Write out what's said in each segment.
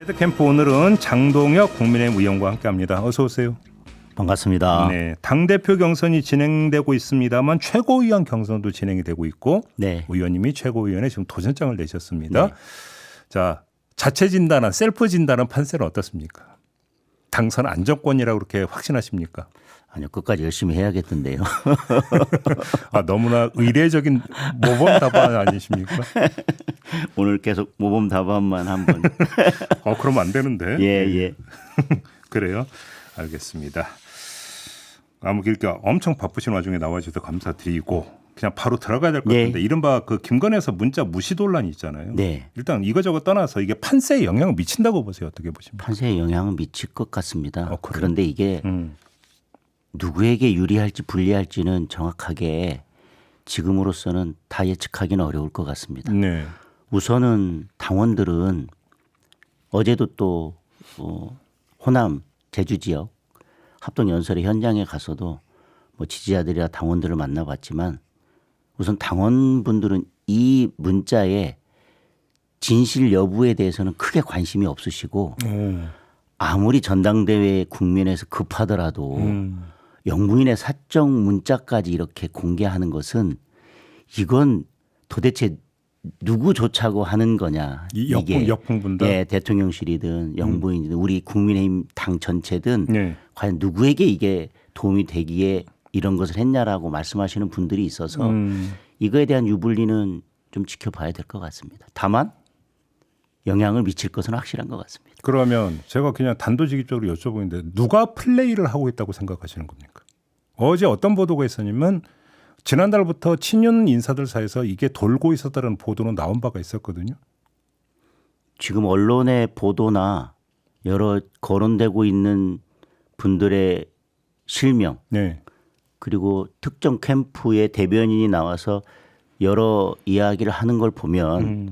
캠프 오늘은 장동혁 국민의힘 의원과 함께합니다. 어서 오세요. 반갑습니다. 네, 당대표 경선이 진행되고 있습니다만 최고위원 경선도 진행이 되고 있고 네. 의원님이 최고위원에 지금 도전장을 내셨습니다. 네. 자, 자체 진단한 셀프 진단한 판세는 어떻습니까? 당선 안정권이라고 그렇게 확신하십니까? 아니요, 끝까지 열심히 해야겠던데요. 아, 너무나 의례적인 모범 답안 아니십니까? 오늘 계속 모범 답안만 한번. 그러면 안 되는데. 예. 그래요? 알겠습니다. 아무 길게 엄청 바쁘신 와중에 나와주셔서 감사드리고 그냥 바로 들어가야 될 것 네. 같은데 이른바 그 김건희에서 문자 무시 논란이 있잖아요. 네. 일단 이거저거 떠나서 이게 판세에 영향을 미친다고 보세요. 어떻게 보십니까? 판세에 영향은 미칠 것 같습니다. 그래요? 그런데 이게 누구에게 유리할지 불리할지는 정확하게 지금으로서는 다 예측하기는 어려울 것 같습니다. 네. 우선은 당원들은 어제도 또 호남 제주 지역 합동연설의 현장에 가서도 뭐 지지자들이나 당원들을 만나봤지만 우선 당원분들은 이 문자의 진실 여부에 대해서는 크게 관심이 없으시고 아무리 전당대회 국면에서 급하더라도 영부인의 사적 문자까지 이렇게 공개하는 것은 이건 도대체 누구 조차고 하는 거냐. 이 역풍분다. 예, 대통령실이든 영부인이든 우리 국민의힘 당 전체든 네. 과연 누구에게 이게 도움이 되기에 이런 것을 했냐라고 말씀하시는 분들이 있어서 이거에 대한 유불리는 좀 지켜봐야 될 것 같습니다. 다만 영향을 미칠 것은 확실한 것 같습니다. 그러면 제가 그냥 단도직입적으로 여쭤보는데 누가 플레이를 하고 있다고 생각하시는 겁니까? 어제 어떤 보도가 있었냐면 지난달부터 친윤 인사들 사이에서 이게 돌고 있었다는 보도는 나온 바가 있었거든요. 지금 언론의 보도나 여러 거론되고 있는 분들의 실명 네. 그리고 특정 캠프의 대변인이 나와서 여러 이야기를 하는 걸 보면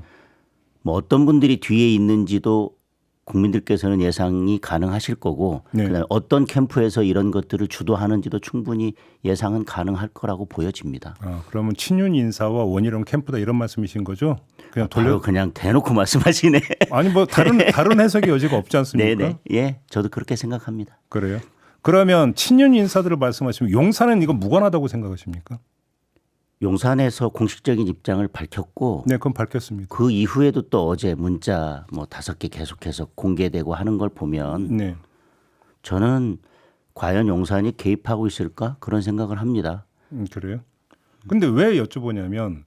뭐 어떤 분들이 뒤에 있는지도 국민들께서는 예상이 가능하실 거고 네. 그다음에 어떤 캠프에서 이런 것들을 주도하는지도 충분히 예상은 가능할 거라고 보여집니다. 그러면 친윤 인사와 원희룡 캠프다 이런 말씀이신 거죠? 그냥 바로 그냥 대놓고 말씀하시네. 아니 뭐 다른 해석의 여지가 없지 않습니까? 네네. 예, 저도 그렇게 생각합니다. 그래요? 그러면 친윤 인사들을 말씀하시면 용산은 이거 무관하다고 생각하십니까? 용산에서 공식적인 입장을 밝혔고 네, 그건 밝혔습니다. 그 이후에도 또 어제 문자 뭐 5개 계속해서 공개되고 하는 걸 보면 네. 저는 과연 용산이 개입하고 있을까 그런 생각을 합니다. 그래요? 근데 왜 여쭤보냐면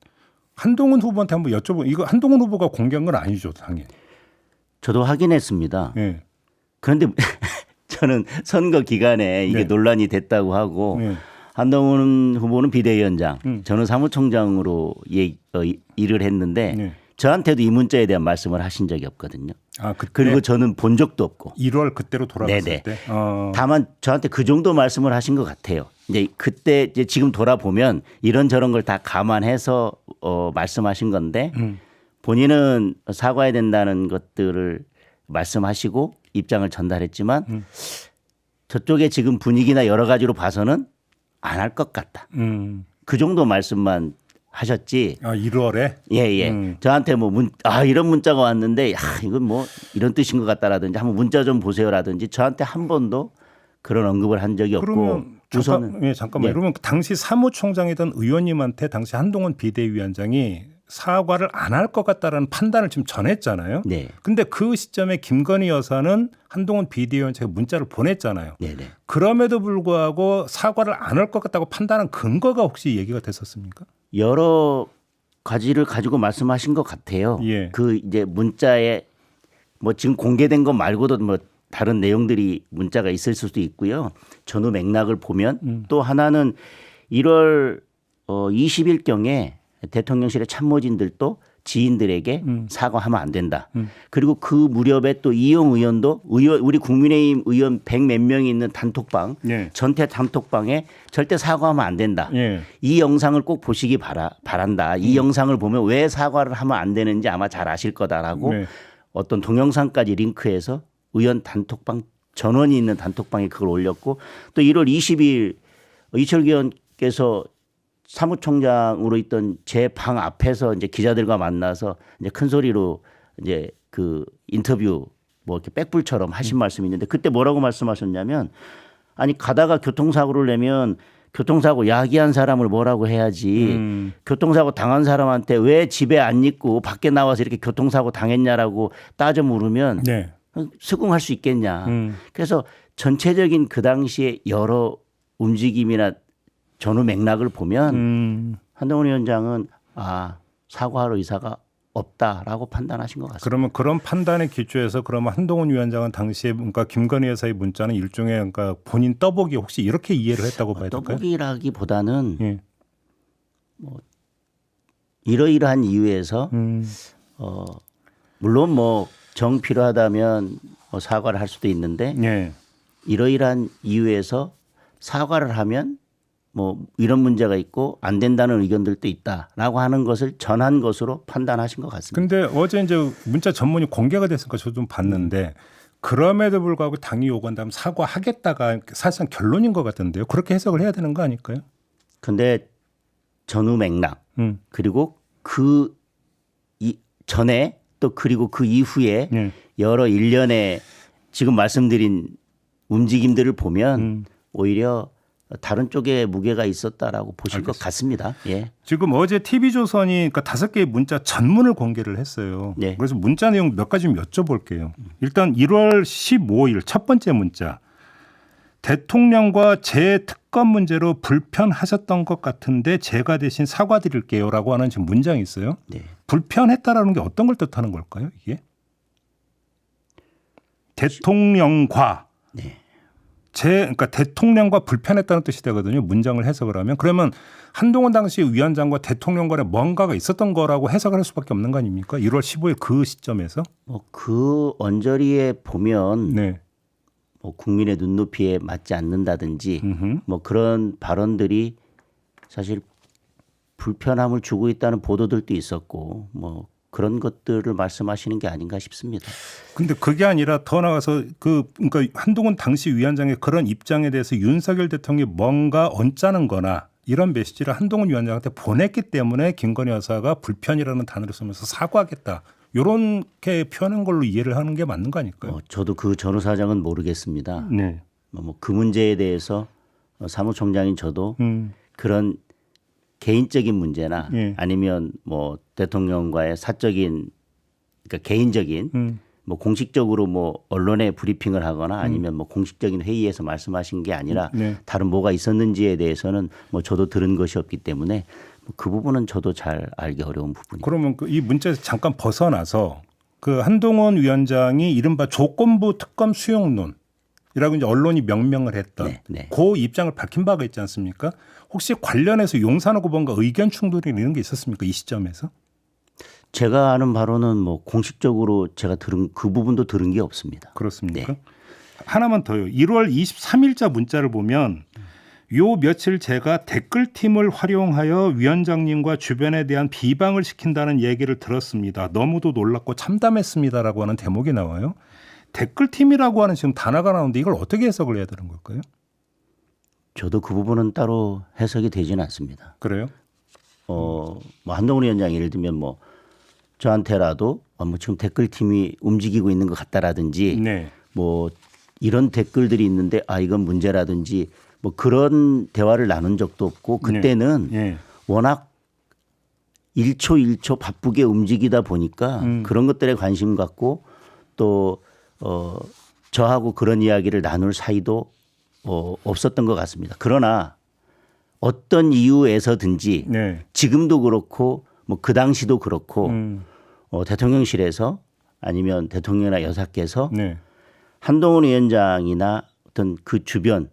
한동훈 후보한테 한번 이거 한동훈 후보가 공개한 건 아니죠, 당연히. 저도 확인했습니다. 네. 그런데 저는 선거 기간에 이게 네. 논란이 됐다고 하고 네. 한동훈 후보는 비대위원장, 저는 사무총장으로 일을 했는데 네. 저한테도 이 문자에 대한 말씀을 하신 적이 없거든요. 그때 그리고 저는 본 적도 없고. 1월 그때로 돌아갔을 네네. 때. 다만 저한테 그 정도 말씀을 하신 것 같아요. 이제 그때 이제 지금 돌아보면 이런저런 걸 다 감안해서 말씀하신 건데 본인은 사과해야 된다는 것들을 말씀하시고 입장을 전달했지만 저쪽에 지금 분위기나 여러 가지로 봐서는 안 할 것 같다. 그 정도 말씀만 하셨지. 1월에? 예. 저한테 뭐 이런 문자가 왔는데 이건 뭐 이런 뜻인 것 같다라든지 한번 문자 좀 보세요라든지 저한테 한 번도 그런 언급을 한 적이 없고 그러면 우선은 잠깐만. 예. 그러면 당시 사무총장이던 의원님한테 당시 한동훈 비대위원장이 사과를 안 할 것 같다라는 판단을 지금 전했잖아요. 네. 근데 그 시점에 김건희 여사는 한동훈 비대위원장에게 문자를 보냈잖아요. 네네. 그럼에도 불구하고 사과를 안 할 것 같다고 판단한 근거가 혹시 얘기가 됐었습니까? 여러 가지를 가지고 말씀하신 것 같아요. 예. 그 이제 문자에 뭐 지금 공개된 것 말고도 뭐 다른 내용들이 문자가 있을 수도 있고요. 전후 맥락을 보면 또 하나는 1월 20일경에 대통령실의 참모진들도 지인들에게 사과하면 안 된다. 그리고 그 무렵에 또 이용 의원도 우리 국민의힘 의원 100몇 명이 있는 단톡방 예. 전태 단톡방에 절대 사과하면 안 된다. 예. 이 영상을 꼭 보시기 바란다. 이 영상을 보면 왜 사과를 하면 안 되는지 아마 잘 아실 거다라고 네. 어떤 동영상까지 링크해서 의원 단톡방 전원이 있는 단톡방에 그걸 올렸고 또 1월 20일 이철규 의원께서 사무총장으로 있던 제 방 앞에서 이제 기자들과 만나서 이제 큰 소리로 이제 그 인터뷰 뭐 이렇게 빽불처럼 하신 말씀이 있는데 그때 뭐라고 말씀하셨냐면 아니 가다가 교통사고를 내면 교통사고 야기한 사람을 뭐라고 해야지 교통사고 당한 사람한테 왜 집에 안 있고 밖에 나와서 이렇게 교통사고 당했냐라고 따져 물으면 네. 수긍할 수 있겠냐. 그래서 전체적인 그 당시에 여러 움직임이나 전후 맥락을 보면 한동훈 위원장은 사과할 의사가 없다라고 판단하신 것 같습니다. 그러면 그런 판단에 기초해서 그러면 한동훈 위원장은 당시에 그러니까 김건희 여사의 문자는 일종의 그러니까 본인 떠보기 혹시 이렇게 이해를 했다고 봐야 될까요? 떠보기라기보다는 예. 뭐 이러이러한 이유에서 물론 뭐 정 필요하다면 뭐 사과를 할 수도 있는데 예. 이러이러한 이유에서 사과를 하면 뭐 이런 문제가 있고 안 된다는 의견들도 있다라고 하는 것을 전한 것으로 판단하신 것 같습니다. 근데 어제 이제 문자 전문이 공개가 됐으니까 저도 좀 봤는데 그럼에도 불구하고 당이 요구한다면 사과하겠다가 사실상 결론인 것 같은데요. 그렇게 해석을 해야 되는 거 아닐까요? 근데 전후 맥락 그리고 그 전에 또 그리고 그 이후에 예. 여러 일련의 지금 말씀드린 움직임들을 보면 오히려 다른 쪽에 무게가 있었다라고 보실 것 같습니다. 예. 지금 어제 TV조선이 그러니까 5개의 문자 전문을 공개를 했어요. 네. 그래서 문자 내용 몇 가지 좀 여쭤볼게요. 일단 1월 15일 첫 번째 문자. 대통령과 재특검 문제로 불편하셨던 것 같은데 제가 대신 사과드릴게요라고 하는 지금 문장이 있어요. 네. 불편했다라는 게 어떤 걸 뜻하는 걸까요? 이게 대통령과 네. 그러니까 대통령과 불편했다는 뜻이 되거든요. 문장을 해석을 하면 그러면 한동훈 당시 위원장과 대통령 간에 뭔가가 있었던 거라고 해석을 할 수밖에 없는 거 아닙니까? 1월 15일 그 시점에서 뭐 그 언저리에 보면 네. 뭐 국민의 눈높이에 맞지 않는다든지 뭐 그런 발언들이 사실 불편함을 주고 있다는 보도들도 있었고 뭐 그런 것들을 말씀하시는 게 아닌가 싶습니다. 근데 그게 아니라 더 나가서 그러니까 한동훈 당시 위원장의 그런 입장에 대해서 윤석열 대통령이 뭔가 언짢은 거나 이런 메시지를 한동훈 위원장한테 보냈기 때문에 김건희 여사가 불편이라는 단어를 쓰면서 사과하겠다. 이렇게 표현한 걸로 이해를 하는 게 맞는 거 아닐까요? 저도 그 전후 사정은 모르겠습니다. 네. 뭐 그 문제에 대해서 사무총장인 저도 그런 개인적인 문제나 예. 아니면 뭐 대통령과의 사적인 그러니까 개인적인 뭐 공식적으로 뭐 언론에 브리핑을 하거나 아니면 뭐 공식적인 회의에서 말씀하신 게 아니라 네. 다른 뭐가 있었는지에 대해서는 뭐 저도 들은 것이 없기 때문에 그 부분은 저도 잘 알기 어려운 부분입니다. 그러면 이 문제에서 잠깐 벗어나서 그 한동훈 위원장이 이른바 조건부 특검 수용론이라고 이제 언론이 명명을 했던 네, 네. 그 입장을 밝힌 바가 있지 않습니까? 혹시 관련해서 용산호 고변과 의견 충돌이 이런 게 있었습니까? 이 시점에서? 제가 아는 바로는 뭐 공식적으로 제가 들은 그 부분도 들은 게 없습니다. 그렇습니까? 네. 하나만 더요. 1월 23일자 문자를 보면 요 며칠 제가 댓글팀을 활용하여 위원장님과 주변에 대한 비방을 시킨다는 얘기를 들었습니다. 너무도 놀랍고 참담했습니다라고 하는 대목이 나와요. 댓글팀이라고 하는 지금 단어가 나오는데 이걸 어떻게 해석을 해야 되는 걸까요? 저도 그 부분은 따로 해석이 되지는 않습니다. 그래요? 뭐 한동훈 위원장 예를 들면 뭐 저한테라도 뭐 지금 댓글팀이 움직이고 있는 것 같다라든지 네. 뭐 이런 댓글들이 있는데 이건 문제라든지 뭐 그런 대화를 나눈 적도 없고 그때는 네. 워낙 1초 1초 바쁘게 움직이다 보니까 그런 것들에 관심 갖고 또 저하고 그런 이야기를 나눌 사이도 없었던 것 같습니다. 그러나 어떤 이유에서든지 네. 지금도 그렇고 뭐 그 당시도 그렇고 대통령실에서 아니면 대통령이나 여사께서 네. 한동훈 위원장이나 어떤 그 주변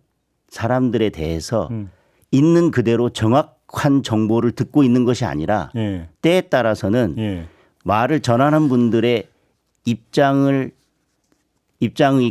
사람들에 대해서 있는 그대로 정확한 정보를 듣고 있는 것이 아니라 예. 때에 따라서는 예. 말을 전하는 분들의 입장이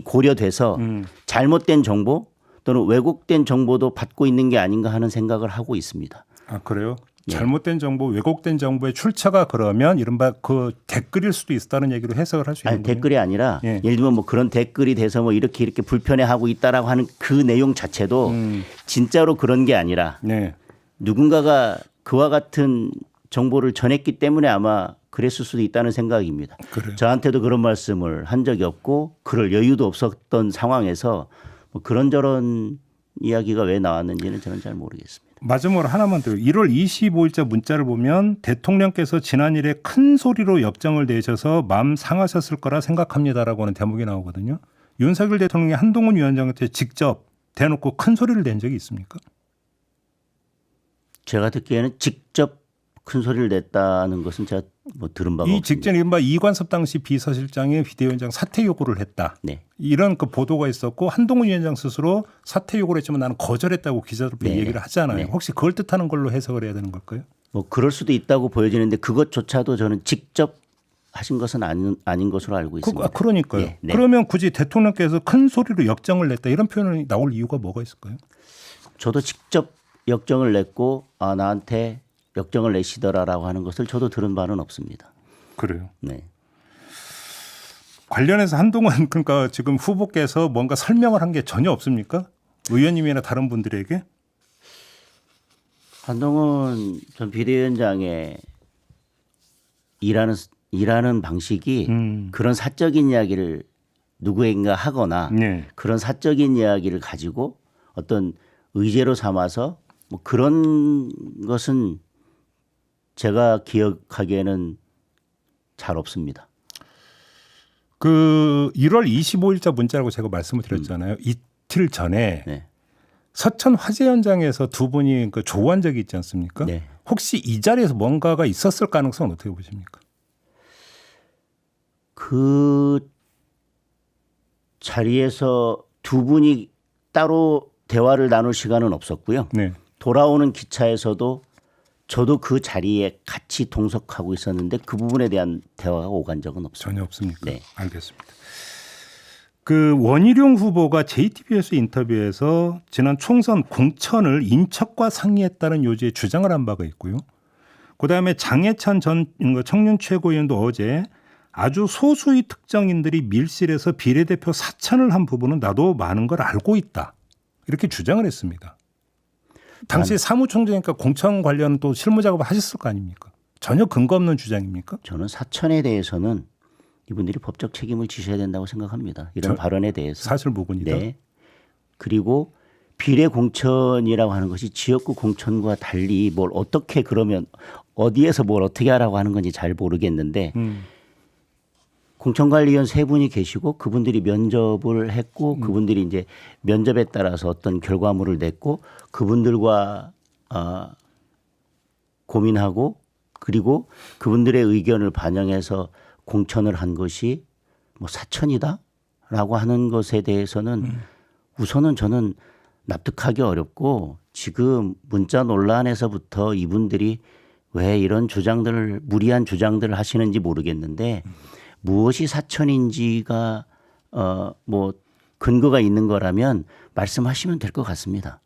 고려돼서 잘못된 정보 또는 왜곡된 정보도 받고 있는 게 아닌가 하는 생각을 하고 있습니다. 아 그래요? 예. 잘못된 정보, 왜곡된 정보의 출처가 그러면 이른바 그 댓글일 수도 있다는 얘기로 해석을 할 수 있는 아니 거예요? 댓글이 아니라 예. 예를 들면 뭐 그런 댓글이 돼서 뭐 이렇게 불편해하고 있다라고 하는 그 내용 자체도 진짜로 그런 게 아니라 네. 누군가가 그와 같은 정보를 전했기 때문에 아마 그랬을 수도 있다는 생각입니다. 그래요. 저한테도 그런 말씀을 한 적이 없고 그럴 여유도 없었던 상황에서 뭐 그런저런 이야기가 왜 나왔는지는 저는 잘 모르겠습니다. 마지막으로 하나만 더. 1월 25일자 문자를 보면 대통령께서 지난 일에 큰 소리로 역정을 내셔서 마음 상하셨을 거라 생각합니다라고 하는 대목이 나오거든요. 윤석열 대통령이 한동훈 위원장한테 직접 대놓고 큰 소리를 낸 적이 있습니까? 제가 듣기에는 직접 큰 소리를 냈다는 것은 제가 뭐 들은 바가 이 없습니다. 직전에 이른바 이관섭 당시 비서실장이 비대위원장 사퇴 요구를 했다. 네. 이런 그 보도가 있었고 한동훈 위원장 스스로 사퇴 요구를 했지만 나는 거절했다고 기자들 앞에 네. 얘기를 하잖아요. 네. 혹시 그걸 뜻하는 걸로 해석을 해야 되는 걸까요? 뭐 그럴 수도 있다고 보여지는데 그것조차도 저는 직접 하신 것은 아닌 것으로 알고 있습니다. 그러니까요. 네, 네. 그러면 굳이 대통령께서 큰 소리로 역정을 냈다 이런 표현이 나올 이유가 뭐가 있을까요? 저도 직접 역정을 냈고 나한테 역정을 내시더라라고 하는 것을 저도 들은 바는 없습니다. 그래요. 네. 관련해서 한동훈 그러니까 지금 후보께서 뭔가 설명을 한 게 전혀 없습니까? 의원님이나 다른 분들에게? 한동훈 전 비대위원장의 일하는 방식이 그런 사적인 이야기를 누구에게나 하거나 네. 그런 사적인 이야기를 가지고 어떤 의제로 삼아서 뭐 그런 것은 제가 기억하기에는 잘 없습니다. 그 1월 25일자 문자라고 제가 말씀을 드렸잖아요. 이틀 전에 네. 서천 화재 현장에서 두 분이 그 조우한 적이 있지 않습니까? 네. 혹시 이 자리에서 뭔가가 있었을 가능성은 어떻게 보십니까? 그 자리에서 두 분이 따로 대화를 나눌 시간은 없었고요. 네. 돌아오는 기차에서도 저도 그 자리에 같이 동석하고 있었는데 그 부분에 대한 대화가 오간 적은 없습니다. 전혀 없습니까? 네. 알겠습니다. 그 원희룡 후보가 JTBS 인터뷰에서 지난 총선 공천을 인척과 상의했다는 요지의 주장을 한 바가 있고요. 그다음에 장해찬 전 청년 최고위원도 어제 아주 소수의 특정인들이 밀실에서 비례대표 사천을 한 부분은 나도 많은 걸 알고 있다. 이렇게 주장을 했습니다. 당시 사무총장이니까 공천 관련 또 실무 작업을 하셨을 거 아닙니까? 전혀 근거 없는 주장입니까? 저는 사천에 대해서는 이분들이 법적 책임을 지셔야 된다고 생각합니다. 이런 발언에 대해서. 사실 무근이다. 네. 그리고 비례 공천이라고 하는 것이 지역구 공천과 달리 뭘 어떻게 그러면 어디에서 뭘 어떻게 하라고 하는 건지 잘 모르겠는데 공천관리위원 세 분이 계시고 그분들이 면접을 했고 그분들이 이제 면접에 따라서 어떤 결과물을 냈고 그분들과 고민하고 그리고 그분들의 의견을 반영해서 공천을 한 것이 뭐 사천이다라고 하는 것에 대해서는 우선은 저는 납득하기 어렵고 지금 문자 논란에서부터 이분들이 왜 이런 주장들을 무리한 주장들을 하시는지 모르겠는데 무엇이 사천인지가 뭐 근거가 있는 거라면 말씀하시면 될 것 같습니다.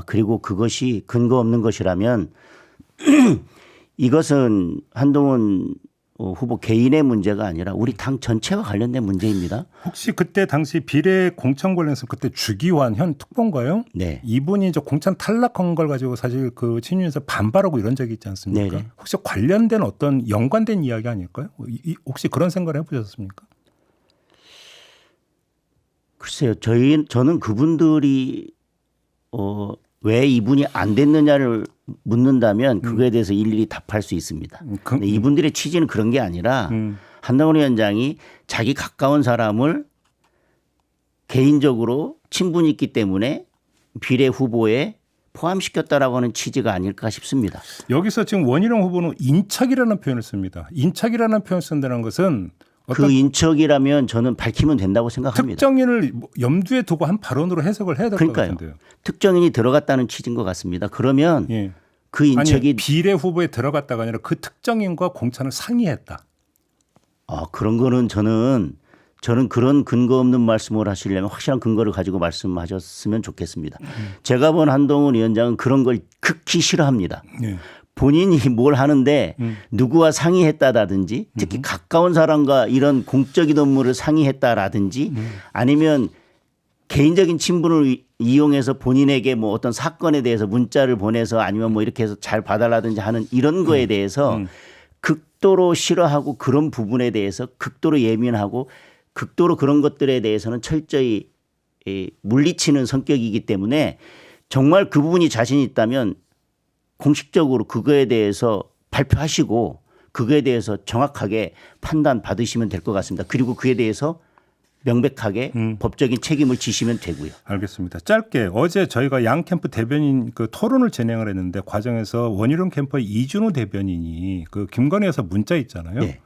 그리고 그것이 근거 없는 것이라면 이것은 한동훈 후보 개인의 문제가 아니라 우리 당 전체와 관련된 문제입니다. 혹시 그때 당시 비례 공천 관련해서 그때 주기환 현 특보인가요? 네. 이분이 이제 공천 탈락한 걸 가지고 사실 그 친윤에서 반발하고 이런 적이 있지 않습니까? 네네. 혹시 관련된 어떤 연관된 이야기 아닐까요? 혹시 그런 생각을 해보셨습니까? 글쎄요. 저는 그분들이 왜 이분이 안 됐느냐를 묻는다면 그거에 대해서 일일이 답할 수 있습니다. 근데 이분들의 취지는 그런 게 아니라 한동훈 위원장이 자기 가까운 사람을 개인적으로 친분이 있기 때문에 비례 후보에 포함시켰다라고 하는 취지가 아닐까 싶습니다. 여기서 지금 원희룡 후보는 인척이라는 표현을 씁니다. 인척이라는 표현을 쓴다는 것은 어떤 그 인척이라면 저는 밝히면 된다고 생각합니다. 특정인을 염두에 두고 한 발언으로 해석을 해야 될 것 그러니까요. 같은데요. 특정인이 들어갔다는 취지인 것 같습니다. 그러면 예. 그 인척이 아니, 비례 후보에 들어갔다가 아니라 그 특정인과 공천을 상의했다. 그런 거는 저는 그런 근거 없는 말씀을 하시려면 확실한 근거를 가지고 말씀하셨으면 좋겠습니다. 제가 본 한동훈 위원장은 그런 걸 극히 싫어합니다. 예. 본인이 뭘 하는데 누구와 상의했다라든지 특히 가까운 사람과 이런 공적인 업무를 상의했다라든지 아니면 개인적인 친분을 이용해서 본인에게 뭐 어떤 사건에 대해서 문자를 보내서 아니면 뭐 이렇게 해서 잘 봐달라든지 하는 이런 거에 대해서 극도로 싫어하고 그런 부분에 대해서 극도로 예민하고 극도로 그런 것들에 대해서는 철저히 물리치는 성격이기 때문에 정말 그 부분이 자신이 있다면 공식적으로 그거에 대해서 발표하시고 그거에 대해서 정확하게 판단 받으시면 될 것 같습니다. 그리고 그에 대해서 명백하게 법적인 책임을 지시면 되고요. 알겠습니다. 짧게 어제 저희가 양 캠프 대변인 그 토론을 진행을 했는데 과정에서 원희룡 캠프의 이준호 대변인이 그 김건희에서 문자 있잖아요. 네.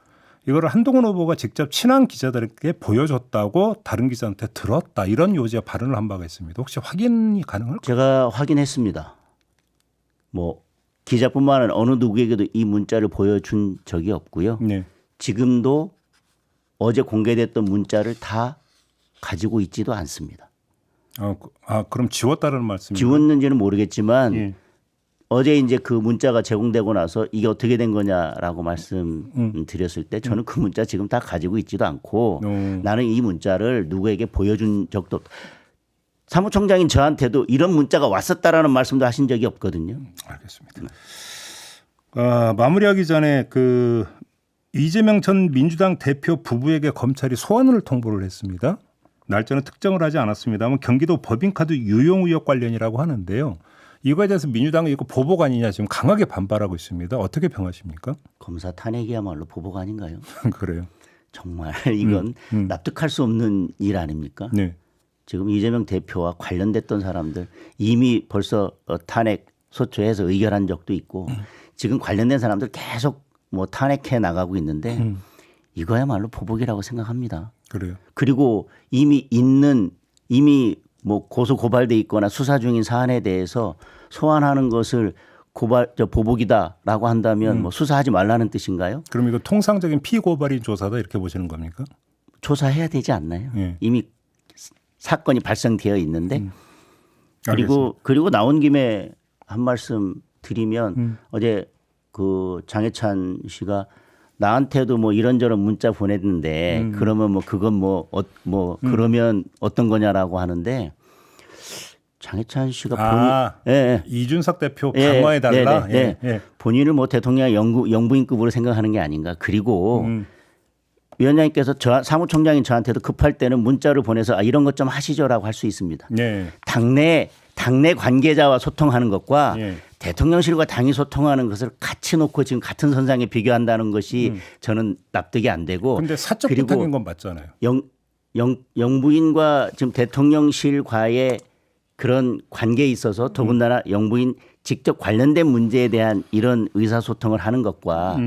이거를 한동훈 후보가 직접 친한 기자들에게 보여줬다고 다른 기자한테 들었다 이런 요지의 발언을 한 바가 있습니다. 혹시 확인이 가능할까요? 제가 확인했습니다. 뭐 기자뿐만 아니라 어느 누구에게도 이 문자를 보여준 적이 없고요. 네. 지금도 어제 공개됐던 문자를 다 가지고 있지도 않습니다. 그럼 지웠다는 말씀이에요? 지웠는지는 모르겠지만 예. 어제 이제 그 문자가 제공되고 나서 이게 어떻게 된 거냐라고 말씀드렸을 때 저는 그 문자 지금 다 가지고 있지도 않고 나는 이 문자를 누구에게 보여준 적도 없다. 사무총장인 저한테도 이런 문자가 왔었다라는 말씀도 하신 적이 없거든요. 알겠습니다. 마무리하기 전에 그 이재명 전 민주당 대표 부부에게 검찰이 소환을 통보를 했습니다. 날짜는 특정을 하지 않았습니다만 경기도 법인카드 유용 의혹 관련이라고 하는데요. 이거에 대해서 민주당은 이거 보복 아니냐 지금 강하게 반발하고 있습니다. 어떻게 평하십니까? 검사 탄핵이야말로 보복 아닌가요? 그래요. 정말 이건 납득할 수 없는 일 아닙니까? 네. 지금 이재명 대표와 관련됐던 사람들 이미 벌써 탄핵 소추해서 의결한 적도 있고 지금 관련된 사람들 계속 뭐 탄핵해 나가고 있는데 이거야말로 보복이라고 생각합니다. 그래요. 그리고 이미 뭐 고소 고발돼 있거나 수사 중인 사안에 대해서 소환하는 것을 보복이다라고 한다면 뭐 수사하지 말라는 뜻인가요? 그럼 이거 통상적인 피고발인 조사다 이렇게 보시는 겁니까? 조사해야 되지 않나요? 예. 이미 사건이 발생되어 있는데 알겠습니다. 그리고 나온 김에 한 말씀 드리면 어제 그 장해찬 씨가 나한테도 뭐 이런저런 문자 보냈는데 그러면 뭐 그건 그러면 어떤 거냐라고 하는데 장해찬 씨가 이준석 대표 강화해 달라. 본인을 뭐 대통령 영부인급으로 생각하는 게 아닌가. 그리고 위원장님께서 사무총장인 저한테도 급할 때는 문자를 보내서 이런 것 좀 하시죠라고 할 수 있습니다. 네. 당내 관계자와 소통하는 것과 예. 대통령실과 당이 소통하는 것을 같이 놓고 지금 같은 선상에 비교한다는 것이 저는 납득이 안 되고. 그런데 사적 부탁인 건 맞잖아요. 영부인과 지금 대통령실과의 그런 관계에 있어서 더군다나 영부인 직접 관련된 문제에 대한 이런 의사소통을 하는 것과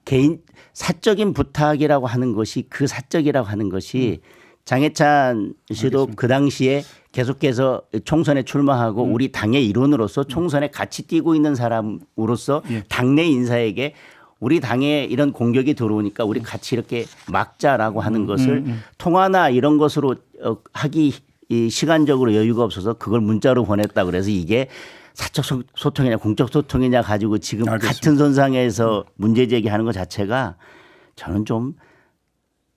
개인 사적인 부탁이라고 하는 것이 그 사적이라고 하는 것이 장해찬 씨도 알겠습니다. 그 당시에 계속해서 총선에 출마하고 우리 당의 일원으로서 총선에 같이 뛰고 있는 사람으로서 당내 인사에게 우리 당에 이런 공격이 들어오니까 우리 같이 이렇게 막자라고 하는 것을 통화나 이런 것으로 하기 시간적으로 여유가 없어서 그걸 문자로 보냈다 그래서 이게 사적 소통이냐 공적 소통이냐 가지고 지금 알겠습니다. 같은 선상에서 문제 제기하는 것 자체가 저는 좀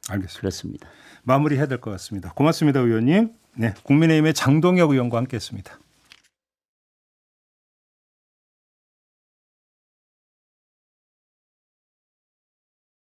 알겠습니다. 그렇습니다. 마무리해야 될 것 같습니다. 고맙습니다, 의원님. 네, 국민의힘의 장동혁 의원과 함께했습니다.